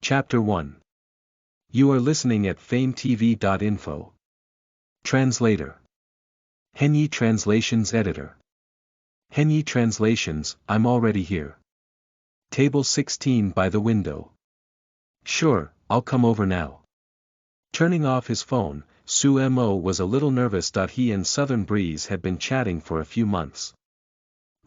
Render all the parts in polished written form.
Chapter 1. You are listening at FameTV.info. Translator. Henyi Translations Editor. Henyi Translations, I'm already here. Table 16 by the window. Sure, I'll come over now. Turning off his phone, Su Mo was a little nervous. He and Southern Breeze had been chatting for a few months.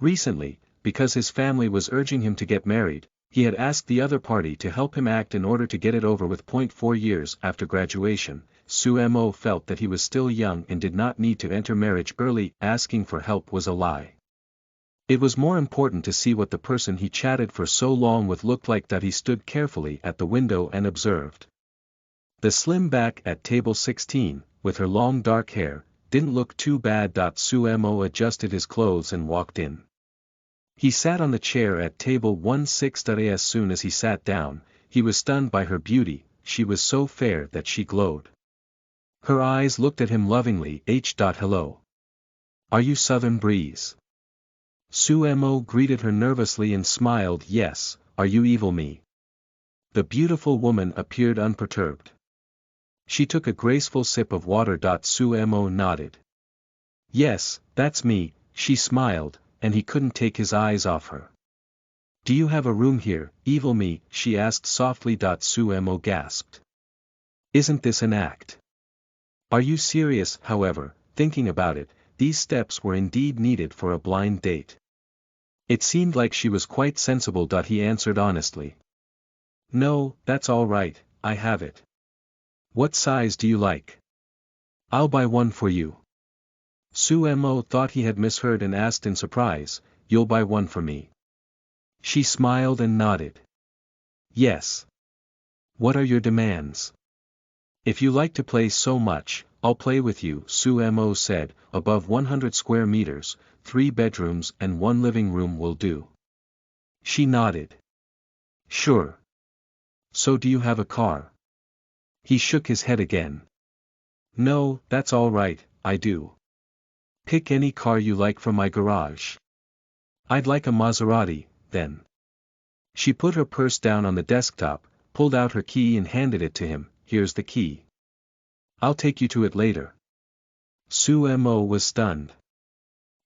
Recently, because his family was urging him to get married, he had asked the other party to help him act in order to get it over with. 4 years after graduation, Su Mo felt that he was still young and did not need to enter marriage early. Asking for help was a lie. It was more important to see what the person he chatted for so long with looked like. He stood carefully at the window and observed. The slim back at table 16, with her long dark hair, didn't look too bad. Su Mo adjusted his clothes and walked in. He sat on the chair at table 16. As soon as he sat down, he was stunned by her beauty. She was so fair that she glowed. Her eyes looked at him lovingly. Hello. Are you Southern Breeze? Su Mo greeted her nervously and smiled. Yes, are you Evil Me? The beautiful woman appeared unperturbed. She took a graceful sip of water. Su Mo nodded. Yes, that's me, she smiled, and he couldn't take his eyes off her. Do you have a room here, Evil Me? She asked softly. Su Mo gasped. Isn't this an act? Are you serious? However, thinking about it, these steps were indeed needed for a blind date. It seemed like she was quite sensible. He answered honestly. No, that's all right, I have it. What size do you like? I'll buy one for you. Su Mo thought he had misheard and asked in surprise, You'll buy one for me? She smiled and nodded. Yes. What are your demands? If you like to play so much, I'll play with you, Su Mo said. Above 100 square meters, 3 bedrooms and 1 living room will do. She nodded. Sure. So do you have a car? He shook his head again. No, that's all right, I do. Pick any car you like from my garage. I'd like a Maserati, then. She put her purse down on the desktop, pulled out her key and handed it to him. Here's the key. I'll take you to it later. Su Mo was stunned.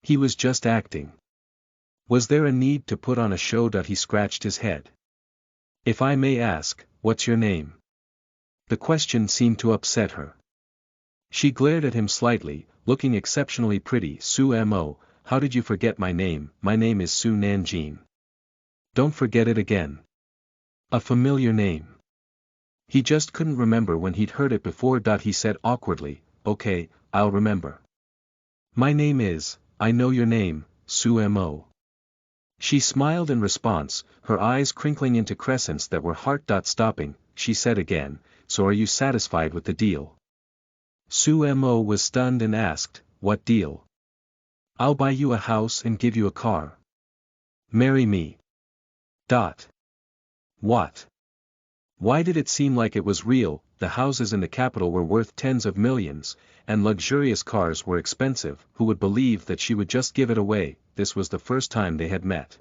He was just acting. Was there a need to put on a show? He scratched his head. If I may ask, what's your name? The question seemed to upset her. She glared at him slightly, looking exceptionally pretty. Su Mo, how did you forget my name? My name is Su Nanjin. Don't forget it again. A familiar name. He just couldn't remember when he'd heard it before. He said awkwardly, Okay, I'll remember. My name is, I know your name, Su Mo. She smiled in response, her eyes crinkling into crescents that were heart. Stopping, she said again, So are you satisfied with the deal? Su Mo was stunned and asked, What deal? I'll buy you a house and give you a car. Marry me. What? Why did it seem like it was real? The houses in the capital were worth tens of millions, and luxurious cars were expensive. Who would believe that she would just give it away? This was the first time they had met.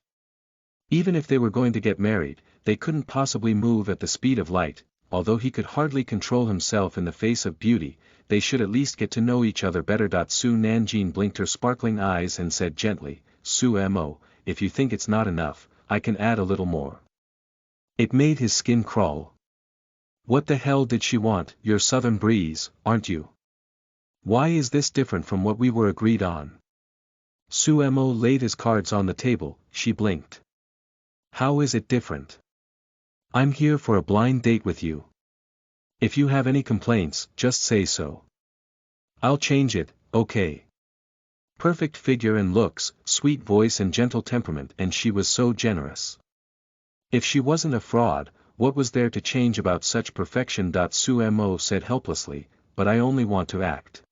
Even if they were going to get married, they couldn't possibly move at the speed of light. Although he could hardly control himself in the face of beauty, they should at least get to know each other better. Su Nanjin blinked her sparkling eyes and said gently, Su Mo, if you think it's not enough, I can add a little more. It made his skin crawl. What the hell did she want? You're Southern Breeze, aren't you? Why is this different from what we were agreed on? Su Mo laid his cards on the table. She blinked. How is it different? I'm here for a blind date with you. If you have any complaints, just say so. I'll change it, okay? Perfect figure and looks, sweet voice and gentle temperament, and she was so generous. If she wasn't a fraud, what was there to change about such perfection? Su Mo said helplessly, But I only want to act.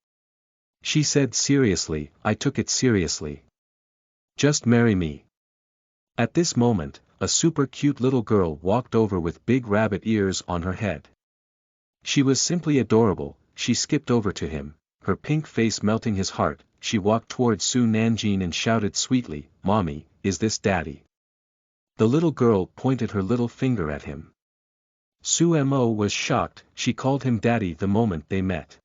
She said seriously, I took it seriously. Just marry me. At this moment, a super cute little girl walked over with big rabbit ears on her head. She was simply adorable. She skipped over to him, her pink face melting his heart. She walked towards Su Nanjin and shouted sweetly, Mommy, is this Daddy? The little girl pointed her little finger at him. Sue Mo was shocked. She called him daddy the moment they met.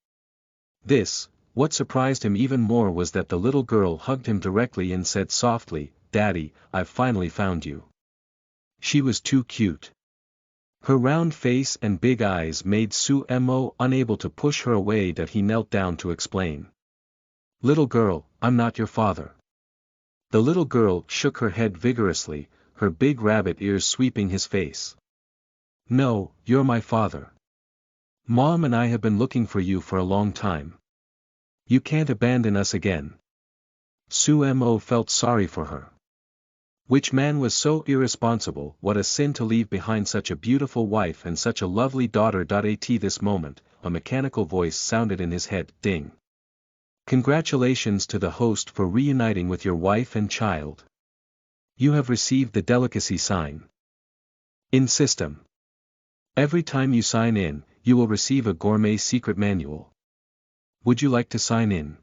What surprised him even more was that the little girl hugged him directly and said softly, "Daddy, I've finally found you." She was too cute. Her round face and big eyes made Sue Mo unable to push her away. That he knelt down to explain. "Little girl, I'm not your father." The little girl shook her head vigorously, her big rabbit ears sweeping his face. "No, you're my father. Mom and I have been looking for you for a long time. You can't abandon us again." Sue Mo felt sorry for her. Which man was so irresponsible? What a sin to leave behind such a beautiful wife and such a lovely daughter. At this moment, a mechanical voice sounded in his head. Ding. Congratulations to the host for reuniting with your wife and child. You have received the delicacy sign. In system. Every time you sign in, you will receive a gourmet secret manual. Would you like to sign in?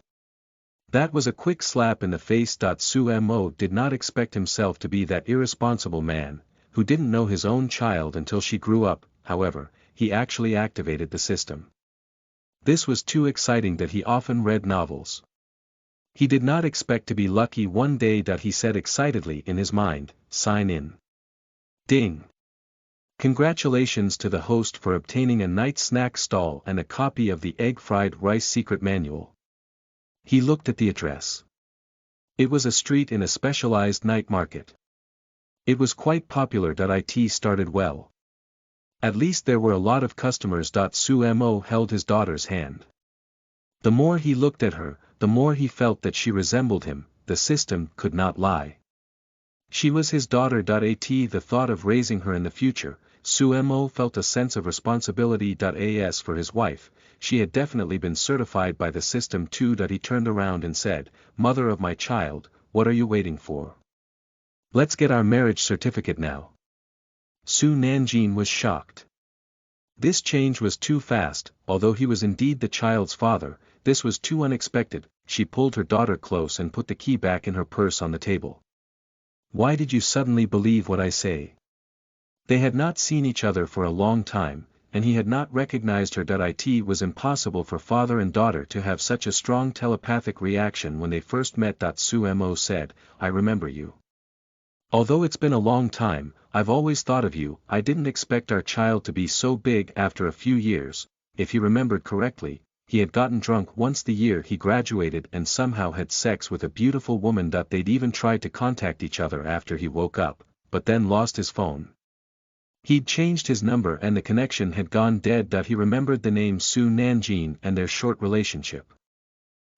That was a quick slap in the face. Sue Mo did not expect himself to be that irresponsible man, who didn't know his own child until she grew up. However, he actually activated the system. This was too exciting. That he often read novels. He did not expect to be lucky one day. He said excitedly in his mind, "Sign in." Ding. Congratulations to the host for obtaining a night snack stall and a copy of the egg fried rice secret manual. He looked at the address. It was a street in a specialized night market. It was quite popular. It started well. At least there were a lot of customers. Sue Mo held his daughter's hand. The more he looked at her, the more he felt that she resembled him. The system could not lie. She was his daughter. The thought of raising her in the future, Sue Mo felt a sense of responsibility. As for his wife, she had definitely been certified by the system too. He turned around and said, "Mother of my child, what are you waiting for? Let's get our marriage certificate now." Su Nanjin was shocked. This change was too fast. Although he was indeed the child's father, this was too unexpected. She pulled her daughter close and put the key back in her purse on the table. "Why did you suddenly believe what I say?" They had not seen each other for a long time, and he had not recognized her. It was impossible for father and daughter to have such a strong telepathic reaction when they first met. Sue Mo said, "I remember you. Although it's been a long time, I've always thought of you." I didn't expect our child to be so big. After a few years, if he remembered correctly, he had gotten drunk once the year he graduated and somehow had sex with a beautiful woman. They'd even tried to contact each other after he woke up, but then lost his phone. He'd changed his number and the connection had gone dead. He remembered the name Su Nanjin and their short relationship.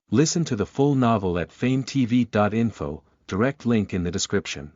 Listen to the full novel at FameTV.info, direct link in the description.